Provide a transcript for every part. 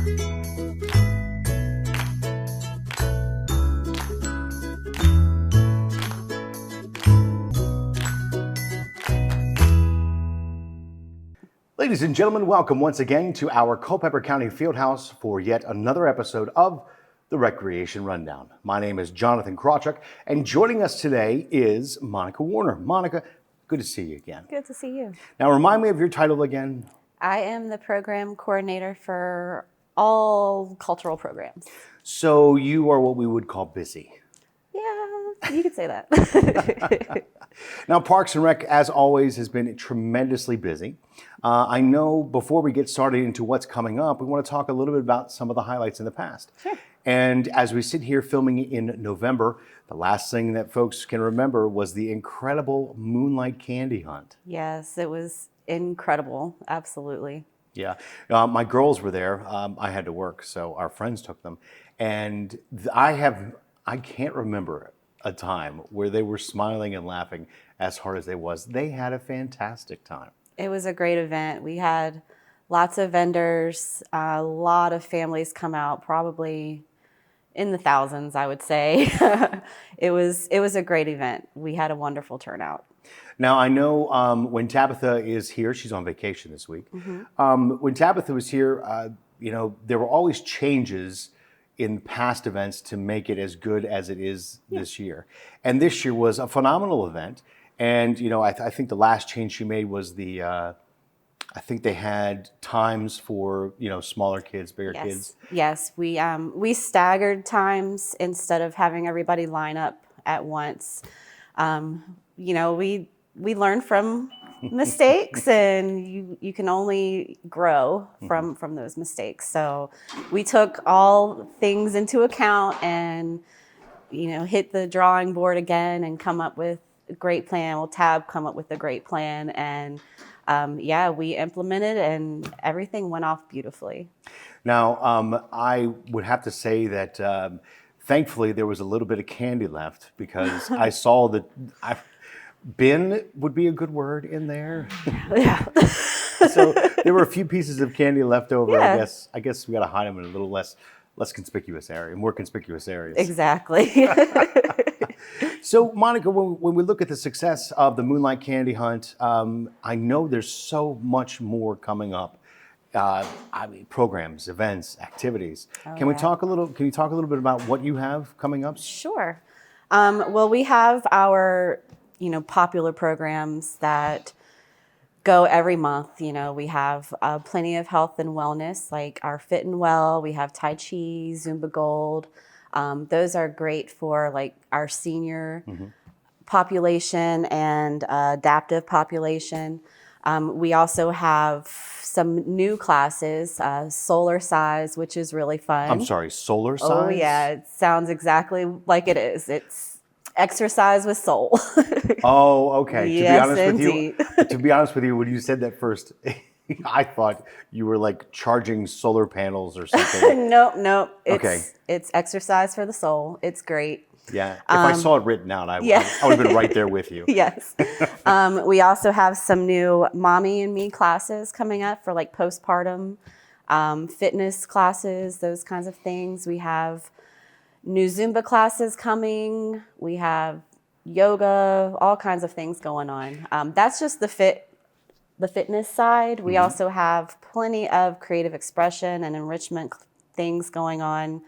Ladies and gentlemen, welcome once again to our Culpeper County Fieldhouse for yet another episode of the Recreation Rundown. My name is Jonathan Krawchuk, and joining us today is Monica Warner. Monica, good to see you again. Good to see you. Now, remind me of your title again. I am the program coordinator for all cultural programs. So you are what we would call busy. Yeah, you could say that. Now, Parks and Rec, as always, has been tremendously busy. I know before we get started into what's coming up, we want to talk a little bit about some of the highlights in the past. Sure. And as we sit here filming in November, the last thing that folks can remember was the incredible Moonlight Candy Hunt. Yes, it was incredible. Absolutely. Yeah. My girls were there. I had to work, so our friends took them. And I can't remember a time where they were smiling and laughing as hard as they was. They had a fantastic time. It was a great event. We had lots of vendors, a lot of families come out, probably in the thousands, I would say. It was a great event. We had a wonderful turnout. Now, I know when Tabitha is here, she's on vacation this week. Mm-hmm. When Tabitha was here, there were always changes in past events to make it as good as it is this year. And this year was a phenomenal event. And, I think the last change she made was I think they had times for, smaller kids, bigger kids. Yes, we staggered times instead of having everybody line up at once. We learn from mistakes, and you can only grow from those mistakes. So we took all things into account and, hit the drawing board again and come up with a great plan. Well, Tab come up with a great plan, and we implemented, and everything went off beautifully. Now, I would have to say that thankfully there was a little bit of candy left, because I saw that bin would be a good word in there. Yeah. So there were a few pieces of candy left over. Yeah. I guess we got to hide them in a little less conspicuous area, more conspicuous areas. Exactly. So, Monica, when we look at the success of the Moonlight Candy Hunt, I know there's so much more coming up. Programs, events, activities. Can you talk a little bit about what you have coming up? Sure. Well, we have our popular programs that go every month. We have plenty of health and wellness, like our Fit and Well. We have Tai Chi, Zumba Gold. Those are great for like our senior population and adaptive population. We also have some new classes, solar size, which is really fun. I'm sorry, solar size? Oh yeah, it sounds exactly like it is. It's exercise with soul. Oh, okay. Yes, To be honest with you, when you said that first, I thought you were like charging solar panels or something. Nope. Okay. It's exercise for the soul. It's great. Yeah. If I saw it written out, I would have been right there with you. Yes. We also have some new Mommy and Me classes coming up for like postpartum fitness classes, those kinds of things. We have new Zumba classes coming. We have yoga, all kinds of things going on. That's just the fitness side. We also have plenty of creative expression and enrichment things going on.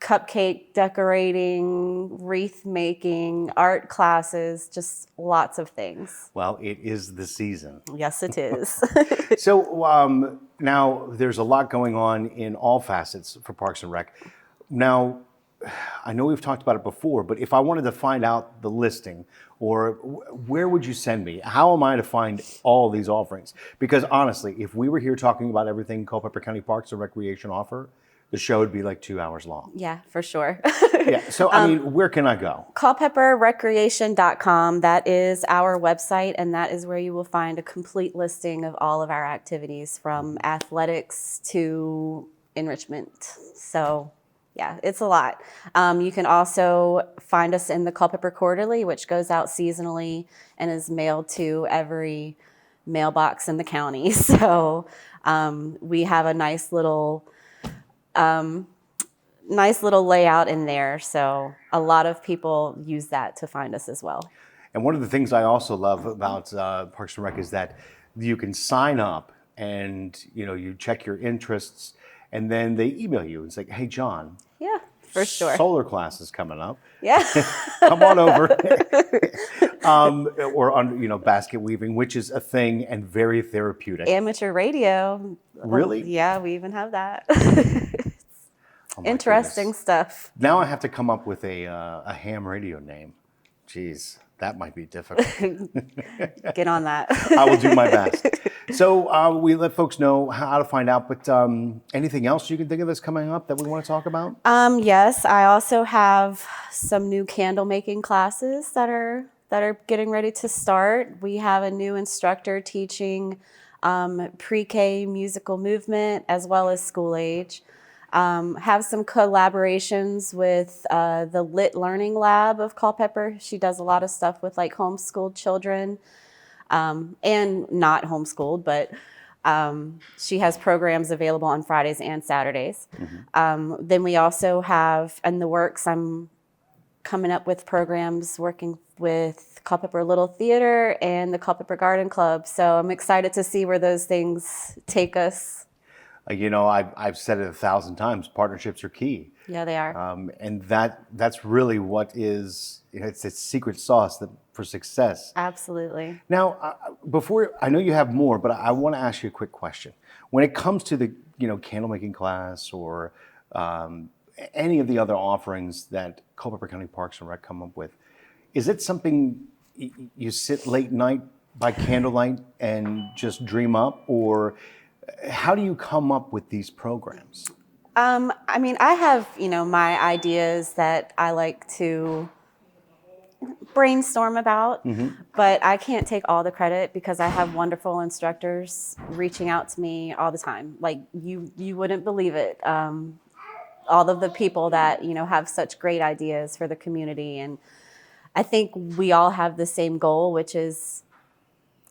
Cupcake decorating, wreath making, art classes, just lots of things. Well, it is the season. Yes, it is. So now there's a lot going on in all facets for Parks and Rec. Now, I know we've talked about it before, but if I wanted to find out the listing, or where would you send me? How am I to find all these offerings? Because honestly, if we were here talking about everything Culpeper County Parks and Recreation offer, the show would be like 2 hours long. Yeah, for sure. Yeah. So, where can I go? Culpeperrecreation.com. That is our website, and that is where you will find a complete listing of all of our activities, from athletics to enrichment. So, yeah, it's a lot. You can also find us in the Culpeper Quarterly, which goes out seasonally and is mailed to every mailbox in the county. So we have a nice little layout in there. So a lot of people use that to find us as well. And one of the things I also love about Parks and Rec is that you can sign up and you check your interests, and then they email you and say, "Hey, John, Yeah, for sure. solar class is coming up. Yeah. Come on over." Or on basket weaving, which is a thing and very therapeutic. Amateur radio. Really? Yeah, we even have that. Oh my Interesting goodness. stuff. Now I have to come up with a ham radio name. Jeez, that might be difficult. Get on that. I will do my best. So we let folks know how to find out, but anything else you can think of that's coming up that we want to talk about? Yes, I also have some new candle making classes that are getting ready to start. We have a new instructor teaching pre-K musical movement as well as school age. Have some collaborations with the Lit Learning Lab of Culpeper. She does a lot of stuff with like homeschooled children and not homeschooled, but she has programs available on Fridays and Saturdays. Mm-hmm. Then we also have in the works, I'm coming up with programs working with Culpeper Little Theater and the Culpeper Garden Club. So I'm excited to see where those things take us. I've said it 1,000 times, partnerships are key. Yeah, they are. And that's really what is, it's a secret sauce for success. Absolutely. Now, before, I know you have more, but I want to ask you a quick question. When it comes to the, candle making class or any of the other offerings that Culpeper County Parks and Rec come up with, is it something you sit late night by candlelight and just dream up, or how do you come up with these programs? I have, my ideas that I like to brainstorm about, mm-hmm. but I can't take all the credit because I have wonderful instructors reaching out to me all the time. Like you wouldn't believe it. All of the people that, have such great ideas for the community. And I think we all have the same goal, which is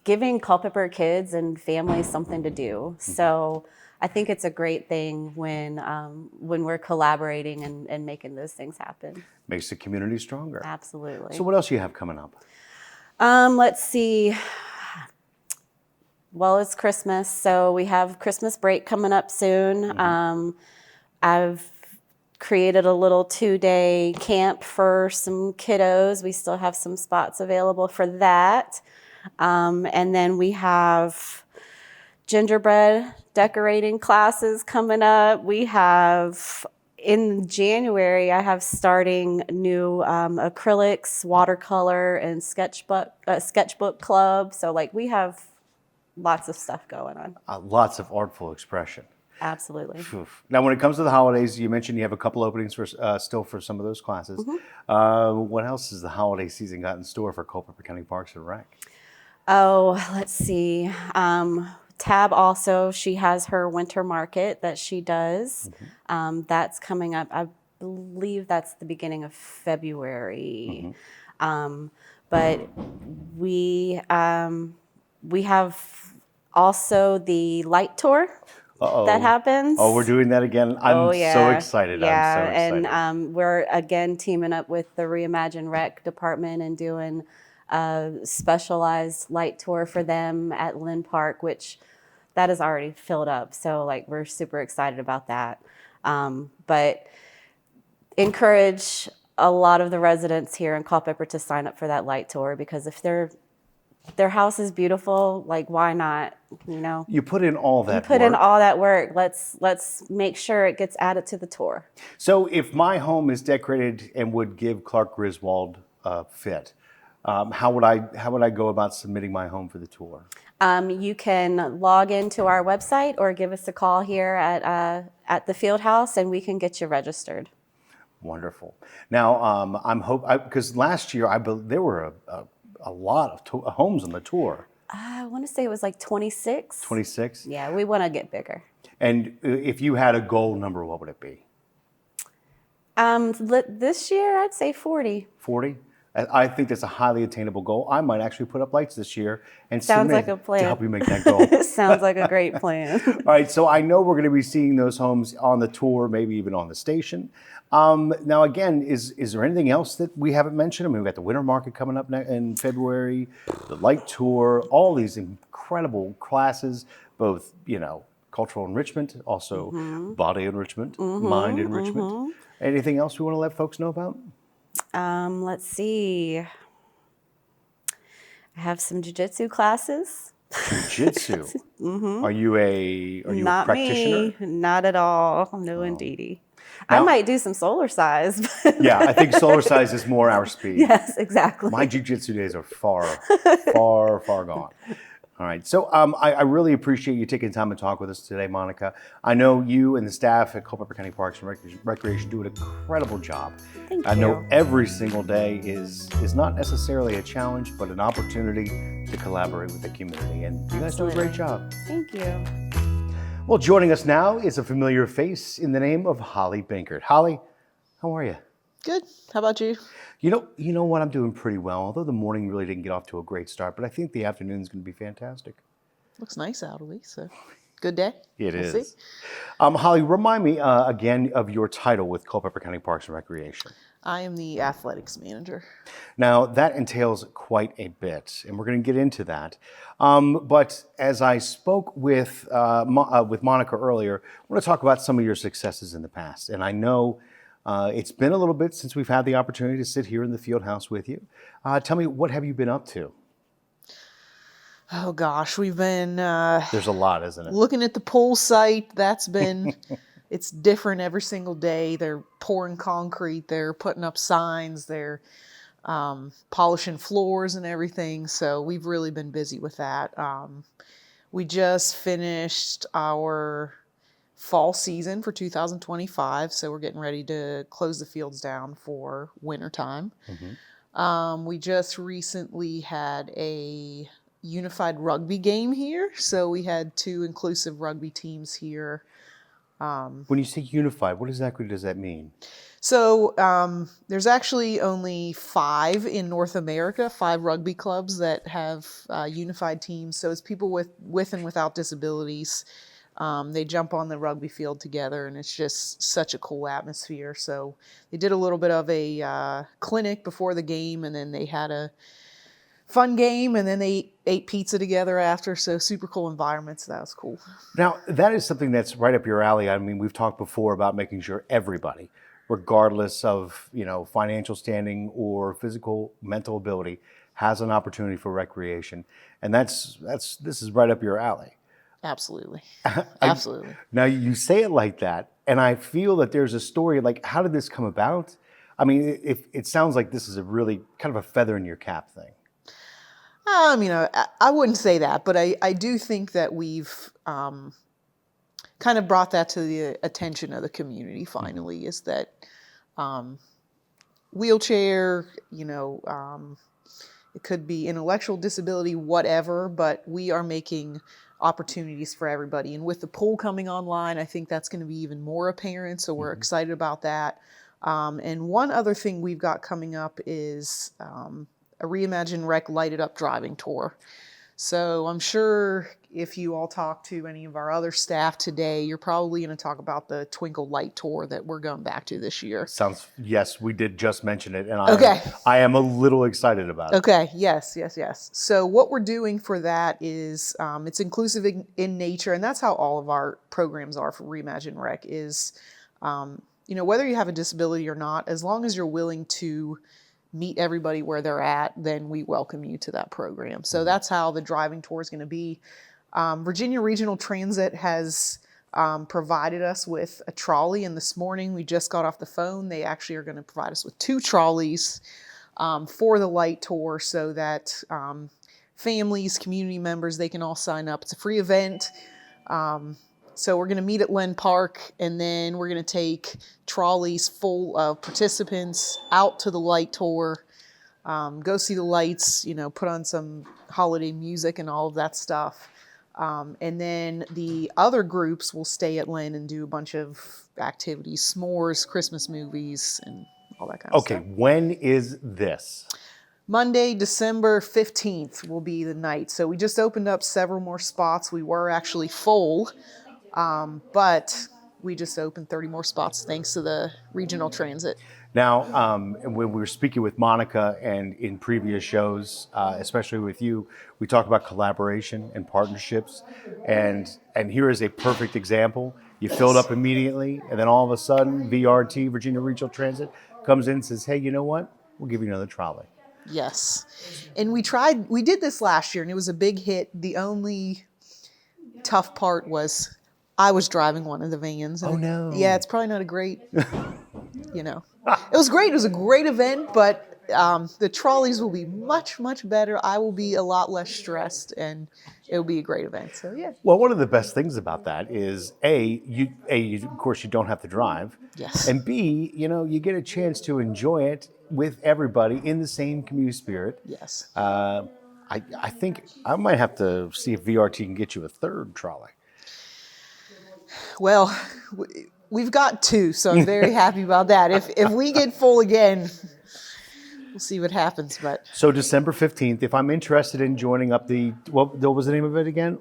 giving Culpeper kids and families something to do. So I think it's a great thing when we're collaborating and making those things happen. Makes the community stronger. Absolutely. So what else do you have coming up? Let's see. Well, it's Christmas, so we have Christmas break coming up soon. Mm-hmm. I've created a little 2-day camp for some kiddos. We still have some spots available for that. And then we have gingerbread decorating classes coming up. We have, in January, I have starting new acrylics, watercolor, and sketchbook club. So we have lots of stuff going on. Lots of artful expression. Absolutely. Now, when it comes to the holidays, you mentioned you have a couple openings for still for some of those classes. Mm-hmm. What else has the holiday season got in store for Culpeper County Parks and Rec? Oh, let's see. Tab also, she has her winter market that she does. Mm-hmm. That's coming up. I believe that's the beginning of February. Mm-hmm. But we have also the light tour. Uh-oh. That happens. Oh, we're doing that again. I'm so excited. Yeah, I'm so excited. And we're again teaming up with the Reimagine Rec department and doing a specialized light tour for them at Lynn Park, which that is already filled up. So we're super excited about that. But encourage a lot of the residents here in Culpeper to sign up for that light tour, because if their house is beautiful, why not? You put in all that. You put in all that work. Let's make sure it gets added to the tour. So if my home is decorated and would give Clark Griswold a fit, how would I go about submitting my home for the tour? You can log into our website or give us a call here at the field house, and we can get you registered. Wonderful. Now, because last year there were a lot of homes on the tour. I want to say it was 26. 26? Yeah, we want to get bigger. And if you had a goal number, what would it be? This year, I'd say 40. 40? I think that's a highly attainable goal. I might actually put up lights this year and Sounds submit like a plan. to help you make that goal. Sounds like a great plan. All right, so I know we're going to be seeing those homes on the tour, maybe even on the station. Now, again, is there anything else that we haven't mentioned? I mean, we've got the winter market coming up in February, the light tour, all these incredible classes, both, cultural enrichment, also body enrichment, mind enrichment. Anything else we want to let folks know about? Let's see. I have some jiu-jitsu classes. Jiu-jitsu. Are you a Not practitioner? me, not at all. No, indeedy. I might do some solar size. But Yeah, I think solar size is more our speed. yes, exactly. My jiu-jitsu days are far, far gone. All right, so I really appreciate you taking time to talk with us today, Monica. I know you and the staff at Culpeper County Parks and Recreation do an incredible job. Thank I know you. every single day is not necessarily a challenge, but an opportunity to collaborate with the community, and you guys do a great job. Thank you. Well, joining us now is a familiar face in the name of Holly Binkert. Holly, how are you? Good. How about you? You know what? I'm doing pretty well, although the morning really didn't get off to a great start, but I think the afternoon is going to be fantastic. Looks nice out, at least. So, good day. It We'll is. see. Holly, remind me again of your title with Culpeper County Parks and Recreation. I am the athletics manager. Now, that entails quite a bit, and we're going to get into that. But as I spoke with Monica earlier, I want to talk about some of your successes in the past. And I know it's been a little bit since we've had the opportunity to sit here in the field house with you. Tell me, what have you been up to? Oh gosh, we've been There's a lot, isn't it? looking at the pool site. That's been it's different every single day. They're pouring concrete. They're putting up signs. They're polishing floors and everything. So we've really been busy with that. We just finished our fall season for 2025, so we're getting ready to close the fields down for winter time. We just recently had a unified rugby game here, so we had 2 inclusive rugby teams here. When you say unified, what exactly does that mean? So there's actually only 5 in North America, 5 rugby clubs that have unified teams. So it's people with and without disabilities. They jump on the rugby field together, and it's just such a cool atmosphere. So they did a little bit of a clinic before the game, and then they had a fun game, and then they ate pizza together after. So super cool environment. So that was cool. Now, that is something that's right up your alley. I mean, we've talked before about making sure everybody, regardless of financial standing or physical, mental ability, has an opportunity for recreation, and this is right up your alley. Absolutely. Absolutely. Now, you say it like that, and I feel that there's a story, like, how did this come about? I mean, it sounds like this is a really kind of a feather in your cap thing. I mean, I wouldn't say that, but I do think that we've kind of brought that to the attention of the community finally, is that wheelchair, it could be intellectual disability, whatever, but we are making opportunities for everybody. And with the pool coming online, I think that's going to be even more apparent. So we're excited about that. And one other thing we've got coming up is a Reimagine Rec lighted up driving tour. So I'm sure if you all talk to any of our other staff today, you're probably going to talk about the Twinkle Light Tour that we're going back to this year. Yes, we did just mention it, and I am a little excited about it. Okay, yes. So what we're doing for that is it's inclusive in nature, and that's how all of our programs are for Reimagine Rec is, whether you have a disability or not, as long as you're willing to meet everybody where they're at, then we welcome you to that program. So that's how the driving tour is going to be. Virginia Regional Transit has provided us with a trolley, and this morning we just got off the phone. They actually are going to provide us with 2 trolleys for the light tour, so that families, community members, they can all sign up. It's a free event. So we're going to meet at Len Park, and then we're going to take trolleys full of participants out to the light tour, go see the lights, put on some holiday music and all of that stuff. And then the other groups will stay at Len and do a bunch of activities, s'mores, Christmas movies, and all that kind of Okay, stuff. when is this? Monday, December 15th will be the night. So we just opened up several more spots. We were actually full, but we just opened 30 more spots thanks to the regional transit. Now, and when we were speaking with Monica and in previous shows, especially with you, we talk about collaboration and partnerships. And here is a perfect example. You filled up immediately, and then all of a sudden, VRT, Virginia Regional Transit, comes in and says, hey, you know what? We'll give you another trolley. Yes. And we did this last year, and it was a big hit. The only tough part was I was driving one of the vans. Oh, no. Yeah, it's probably not a great, It was great. It was a great event, but the trolleys will be much, much better. I will be a lot less stressed, and it will be a great event. So, yeah. Well, one of the best things about that is of course, you don't have to drive. Yes. And B, you get a chance to enjoy it with everybody in the same community spirit. Yes. I think I might have to see if VRT can get you a third trolley. Well, we've got two, so I'm very happy about that. If we get full again, we'll see what happens. But So December 15th, if I'm interested in joining up what was the name of it again?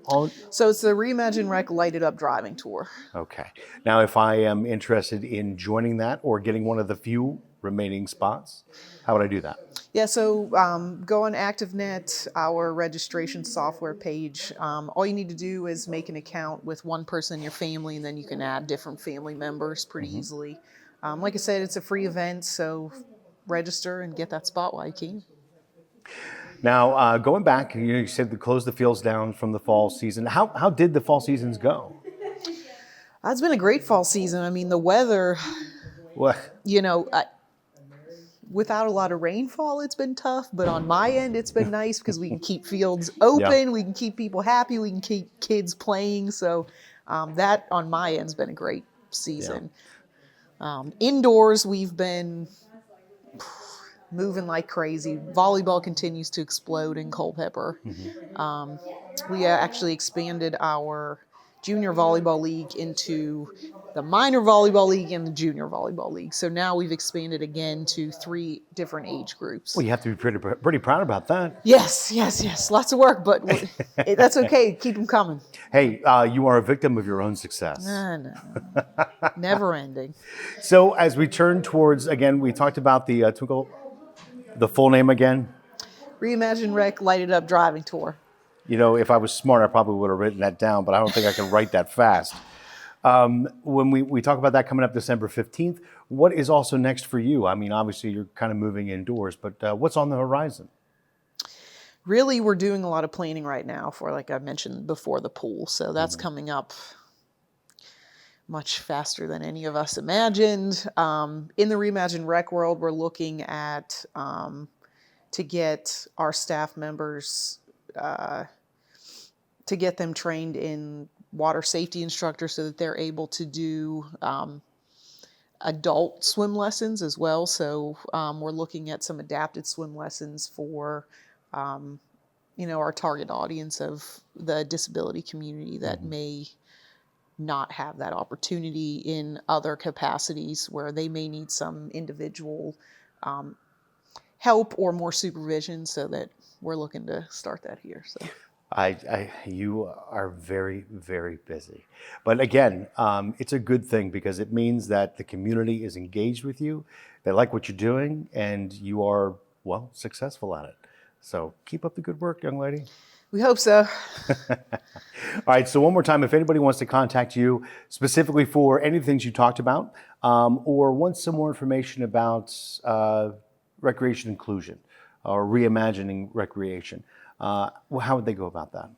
so it's the Reimagine Rec Lighted Up Driving Tour. Okay. Now, if I am interested in joining that or getting one of the few remaining spots, how would I do that? Yeah, so go on ActiveNet, our registration software page. All you need to do is make an account with one person in your family, and then you can add different family members pretty easily. Like I said, it's a free event, so register and get that spot while you can. Now, going back, you said to close the fields down from the fall season. How did the fall seasons go? It's been a great fall season. I mean, the weather, What? without a lot of rainfall, it's been tough, but on my end, it's been nice because we can keep fields open, we can keep people happy, we can keep kids playing. So that on my end has been a great season. Indoors, we've been moving like crazy. Volleyball continues to explode in Culpeper. We actually expanded our junior volleyball league into the minor volleyball league and the junior volleyball league. So now we've expanded again to 3 different age groups. Well, you have to be pretty proud about that. Yes. Lots of work, but that's okay. Keep them coming. Hey, you are a victim of your own success. No. Never ending. So as we turn towards, again, we talked about the Twinkle, the full name again. Reimagine Rec Lighted Up Driving Tour. If I was smart, I probably would have written that down, but I don't think I can write that fast. When we talk about that coming up December 15th, what is also next for you? I mean, obviously you're kind of moving indoors, but what's on the horizon? Really, we're doing a lot of planning right now for, like I mentioned before, the pool. So that's coming up much faster than any of us imagined. In the Reimagine Rec world, we're looking at to get our staff members to get them trained in water safety instructor so that they're able to do adult swim lessons as well. So we're looking at some adapted swim lessons for, our target audience of the disability community that may not have that opportunity in other capacities where they may need some individual help or more supervision, so that we're looking to start that here. So. You are very, very busy. But again, it's a good thing because it means that the community is engaged with you. They like what you're doing, and you are, successful at it. So keep up the good work, young lady. We hope so. All right, so one more time, if anybody wants to contact you specifically for any things you talked about or wants some more information about recreation inclusion or reimagining recreation, how would they go about that?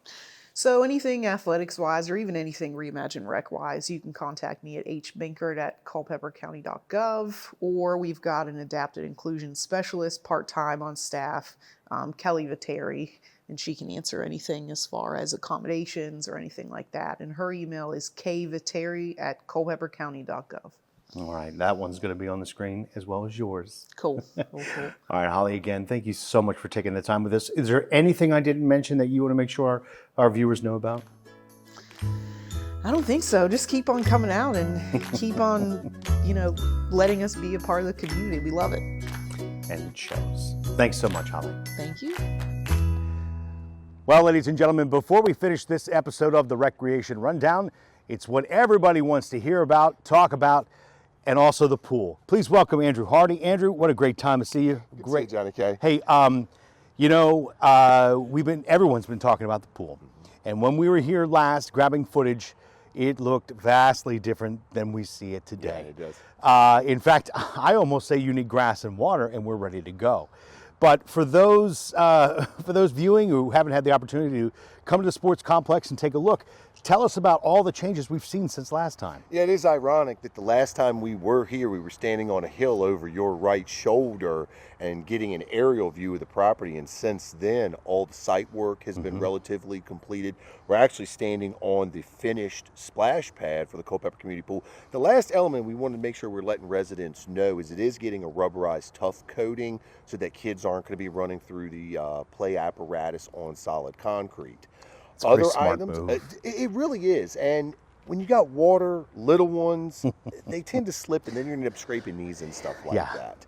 So anything athletics-wise or even anything Reimagine Rec-wise, you can contact me at hbinkert@culpepercounty.gov, or we've got an adapted inclusion specialist part-time on staff, Kelly Viteri, and she can answer anything as far as accommodations or anything like that. And her email is kviteri@culpepercounty.gov. All right, that one's going to be on the screen as well as yours. Cool. All right, Holly, again, thank you so much for taking the time with us. Is there anything I didn't mention that you want to make sure our viewers know about? I don't think so. Just keep on coming out and keep on, letting us be a part of the community. We love it. And it shows. Thanks so much, Holly. Thank you. Well, ladies and gentlemen, before we finish this episode of the Recreation Rundown, it's what everybody wants to hear about, talk about, and also the pool. Please welcome Andrew Hardy. Andrew, what a great time to see you. Great, Johnny K. Hey, everyone's been talking about the pool. And when we were here last grabbing footage, it looked vastly different than we see it today. Yeah, it does. In fact, I almost say you need grass and water and we're ready to go. But for those viewing who haven't had the opportunity to come to the sports complex and take a look, tell us about all the changes we've seen since last time. Yeah, it is ironic that the last time we were here, we were standing on a hill over your right shoulder and getting an aerial view of the property. And since then, all the site work has been relatively completed. We're actually standing on the finished splash pad for the Culpeper Community Pool. The last element we wanted to make sure we're letting residents know is it is getting a rubberized tough coating so that kids aren't going to be running through the play apparatus on solid concrete. It's a pretty smart move. It really is. And when you got water, little ones, they tend to slip and then you're going to end up scraping knees and stuff like that.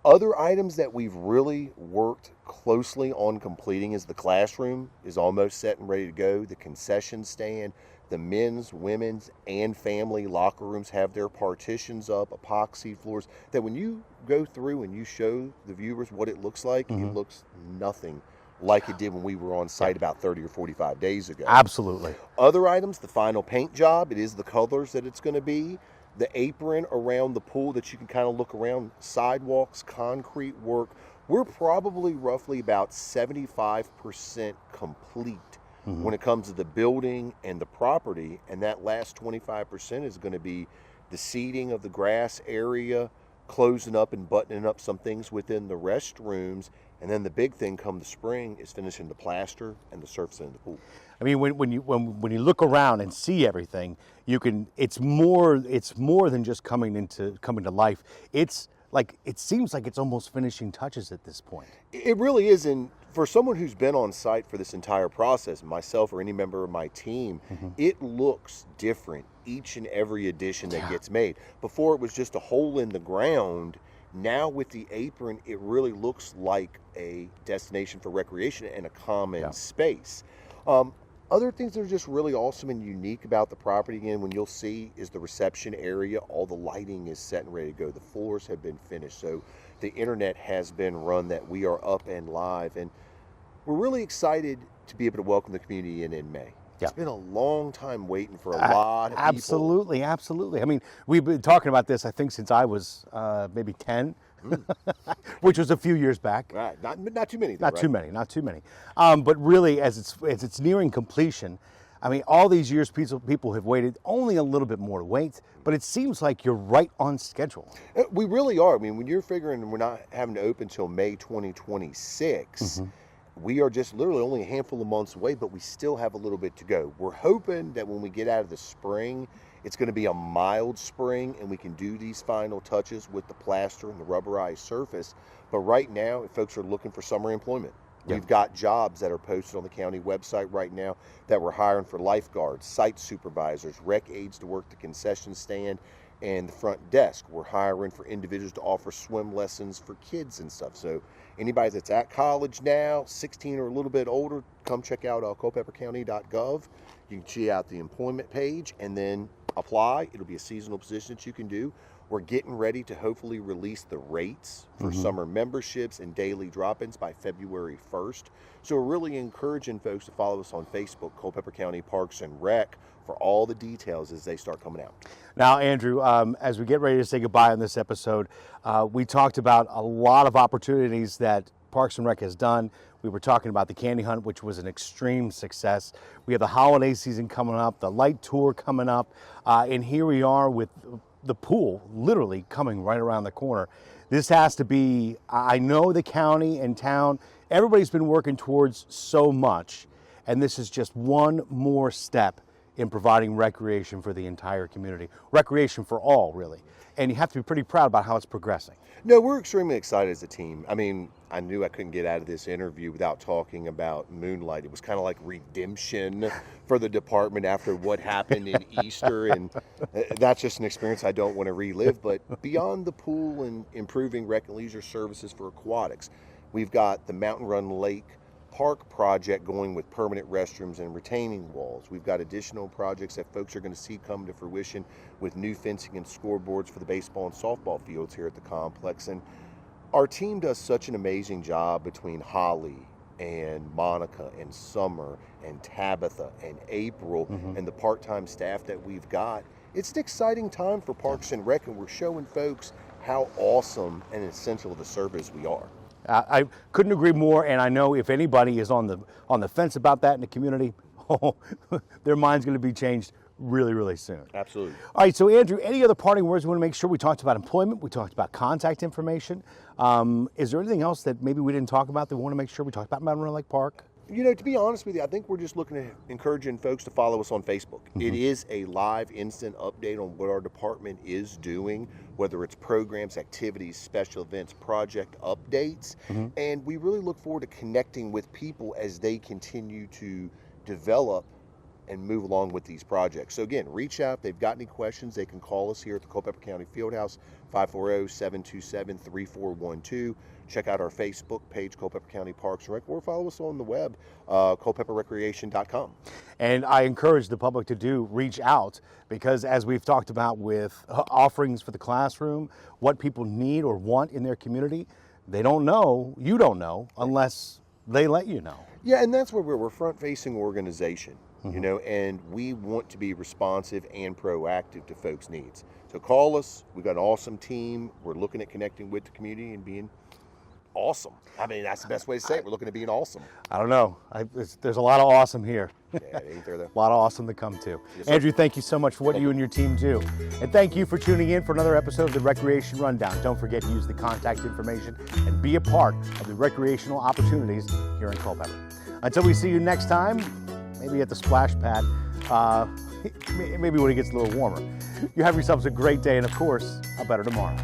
Other items that we've really worked closely on completing is the classroom is almost set and ready to go. The concession stand, the men's, women's, and family locker rooms have their partitions up, epoxy floors, that when you go through and you show the viewers what it looks like, it looks nothing like it did when we were on site about 30 or 45 days ago. Absolutely. Other items, the final paint job, it is the colors that it's going to be. The apron around the pool that you can kind of look around, sidewalks, concrete work. We're probably roughly about 75% complete when it comes to the building and the property. And that last 25% is going to be the seeding of the grass area, closing up and buttoning up some things within the restrooms. And then the big thing come the spring is finishing the plaster and the surfacing of the pool. I mean, when you look around and see everything, you can. It's more than just coming to life. It's like it seems like it's almost finishing touches at this point. It really is, and for someone who's been on site for this entire process, myself or any member of my team, it looks different each and every addition that gets made. Before it was just a hole in the ground. Now with the apron, it really looks like a destination for recreation and a common space. Other things that are just really awesome and unique about the property, again, when you'll see is the reception area. All the lighting is set and ready to go. The floors have been finished. So the internet has been run that we are up and live. And we're really excited to be able to welcome the community in May. It's been a long time waiting for a lot of people. Absolutely. I mean, we've been talking about this, I think, since I was maybe 10, which was a few years back. Right. Not too many. Not too many. But really, as it's nearing completion, I mean, all these years, people have waited only a little bit more to wait, but it seems like you're right on schedule. We really are. I mean, when you're figuring we're not having to open until May 2026, we are just literally only a handful of months away, but we still have a little bit to go. We're hoping that when we get out of the spring, it's going to be a mild spring and we can do these final touches with the plaster and the rubberized surface. But right now, if folks are looking for summer employment, we've got jobs that are posted on the county website right now that we're hiring for lifeguards, site supervisors, rec aides to work the concession stand and the front desk. We're hiring for individuals to offer swim lessons for kids and stuff. So anybody that's at college now, 16 or a little bit older, come check out culpepercounty.gov. You can check out the employment page and then apply. It'll be a seasonal position that you can do. We're getting ready to hopefully release the rates for summer memberships and daily drop-ins by February 1st. So we're really encouraging folks to follow us on Facebook, Culpeper County Parks and Rec, for all the details as they start coming out. Now, Andrew, as we get ready to say goodbye on this episode, we talked about a lot of opportunities that Parks and Rec has done. We were talking about the candy hunt, which was an extreme success. We have the holiday season coming up, the light tour coming up, and here we are with the pool literally coming right around the corner. This has to be, I know the county and town, everybody's been working towards so much, and this is just one more step in providing recreation for the entire community. Recreation for all, really. And you have to be pretty proud about how it's progressing. No, we're extremely excited as a team. I mean, I knew I couldn't get out of this interview without talking about Moonlight. It was kind of like redemption for the department after what happened in Easter, and that's just an experience I don't want to relive. But beyond the pool and improving rec and leisure services for aquatics, we've got the Mountain Run Lake Park project going with permanent restrooms and retaining walls. We've got additional projects that folks are going to see come to fruition with new fencing and scoreboards for the baseball and softball fields here at the complex. And our team does such an amazing job between Holly and Monica and Summer and Tabitha and April and the part-time staff that we've got. It's an exciting time for Parks and Rec, and we're showing folks how awesome and essential of a service we are. I couldn't agree more, and I know if anybody is on the fence about that in the community, their mind's going to be changed really, really soon. Absolutely. All right, so Andrew, any other parting words we want to make sure? We talked about employment, we talked about contact information. Is there anything else that maybe we didn't talk about that we want to make sure we talked about Mountain Run Lake Park? You know, to be honest with you, I think we're just looking at encouraging folks to follow us on Facebook. It is a live, instant update on what our department is doing, whether it's programs, activities, special events, project updates. And we really look forward to connecting with people as they continue to develop and move along with these projects. So again, reach out. If they've got any questions, they can call us here at the Culpeper County Fieldhouse, 540-727-3412. Check out our Facebook page, Culpeper County Parks and Rec, or follow us on the web, culpeperrecreation.com. And I encourage the public to reach out, because as we've talked about with offerings for the classroom, what people need or want in their community, they don't know, you don't know, unless they let you know. Yeah, and that's where we're a front-facing organization, you know, and we want to be responsive and proactive to folks' needs. So call us. We've got an awesome team. We're looking at connecting with the community and being awesome. I mean, that's the best way to say it. We're looking at being awesome. I don't know. There's a lot of awesome here. Yeah, ain't there though? A lot of awesome to come to. Yes, sir. Andrew, thank you so much for what you and your team do. And thank you for tuning in for another episode of the Recreation Rundown. Don't forget to use the contact information and be a part of the recreational opportunities here in Culpeper. Until we see you next time, maybe at the splash pad, maybe when it gets a little warmer. You have yourselves a great day, and of course, a better tomorrow.